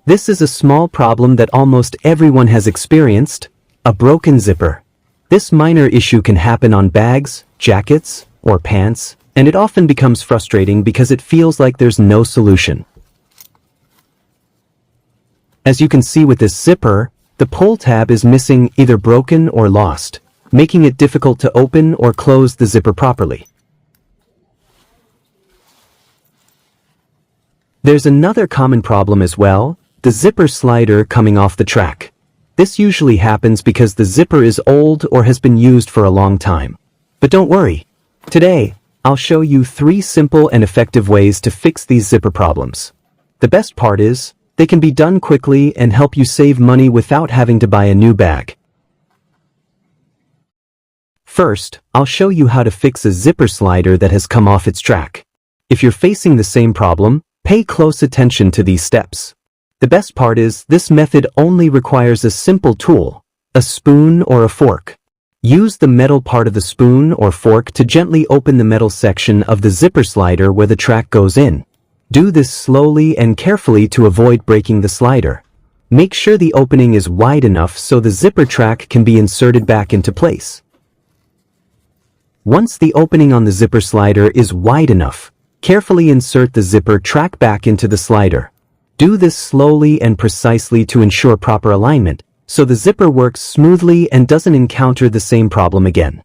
This is a small problem that almost everyone has experienced, a broken zipper. This minor issue can happen on bags, jackets, or pants, and it often becomes frustrating because it feels like there's no solution. As you can see with this zipper, the pull tab is missing, either broken or lost, making it difficult to open or close the zipper properly. There's another common problem as well, the zipper slider coming off the track. This usually happens because the zipper is old or has been used for a long time. But don't worry. Today, I'll show you 3 simple and effective ways to fix these zipper problems. The best part is, they can be done quickly and help you save money without having to buy a new bag. First, I'll show you how to fix a zipper slider that has come off its track. If you're facing the same problem, pay close attention to these steps. The best part is, this method only requires a simple tool, a spoon or a fork. Use the metal part of the spoon or fork to gently open the metal section of the zipper slider where the track goes in. Do this slowly and carefully to avoid breaking the slider. Make sure the opening is wide enough so the zipper track can be inserted back into place. Once the opening on the zipper slider is wide enough, carefully insert the zipper track back into the slider. Do this slowly and precisely to ensure proper alignment, so the zipper works smoothly and doesn't encounter the same problem again.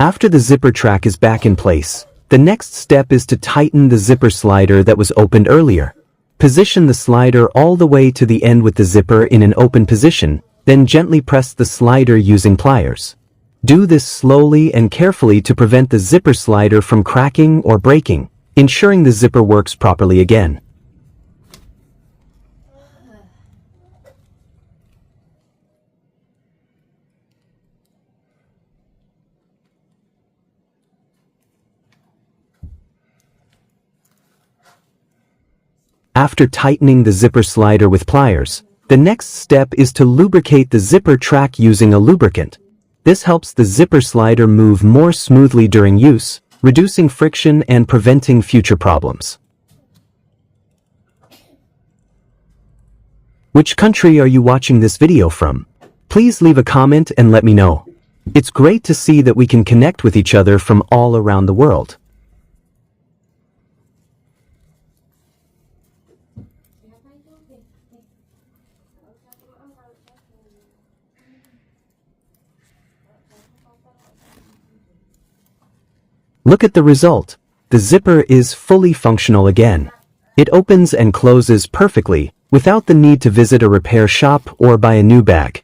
After the zipper track is back in place, the next step is to tighten the zipper slider that was opened earlier. Position the slider all the way to the end with the zipper in an open position, then gently press the slider using pliers. Do this slowly and carefully to prevent the zipper slider from cracking or breaking, ensuring the zipper works properly again. After tightening the zipper slider with pliers, the next step is to lubricate the zipper track using a lubricant. This helps the zipper slider move more smoothly during use, reducing friction and preventing future problems. Which country are you watching this video from? Please leave a comment and let me know. It's great to see that we can connect with each other from all around the world. Look at the result. The zipper is fully functional again. It opens and closes perfectly, without the need to visit a repair shop or buy a new bag.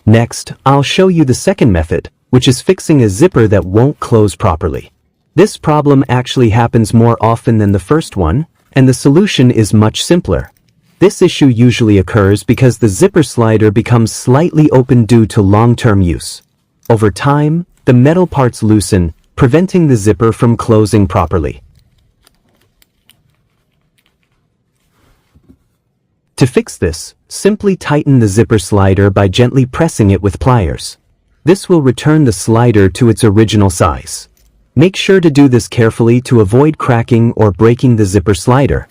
Next, I'll show you the second method, which is fixing a zipper that won't close properly. This problem actually happens more often than the first one, and the solution is much simpler. This issue usually occurs because the zipper slider becomes slightly open due to long-term use. Over time, the metal parts loosen, preventing the zipper from closing properly. To fix this, simply tighten the zipper slider by gently pressing it with pliers. This will return the slider to its original size. Make sure to do this carefully to avoid cracking or breaking the zipper slider.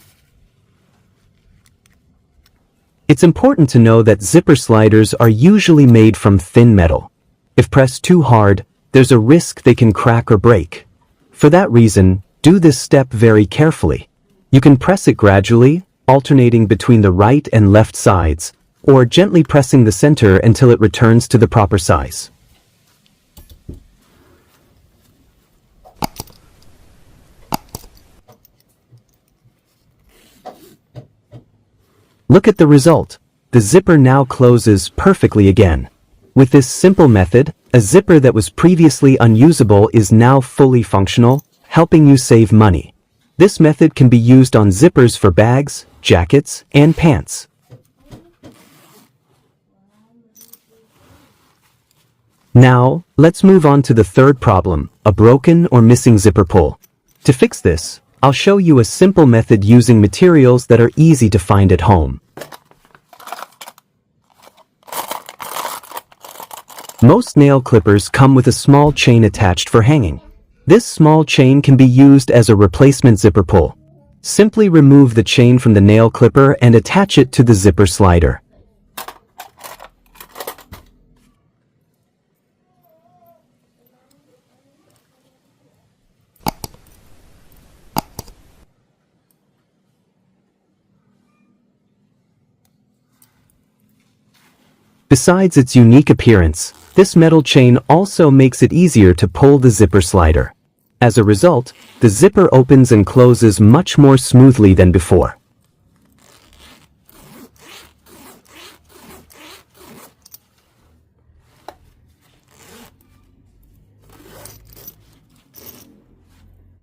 It's important to know that zipper sliders are usually made from thin metal. If pressed too hard, there's a risk they can crack or break. For that reason, do this step very carefully. You can press it gradually, alternating between the right and left sides, or gently pressing the center until it returns to the proper size. Look at the result. The zipper now closes perfectly again. With this simple method, a zipper that was previously unusable is now fully functional, helping you save money. This method can be used on zippers for bags, jackets, and pants. Now, let's move on to the third problem, a broken or missing zipper pull. To fix this, I'll show you a simple method using materials that are easy to find at home. Most nail clippers come with a small chain attached for hanging. This small chain can be used as a replacement zipper pull. Simply remove the chain from the nail clipper and attach it to the zipper slider. Besides its unique appearance, this metal chain also makes it easier to pull the zipper slider. As a result, the zipper opens and closes much more smoothly than before.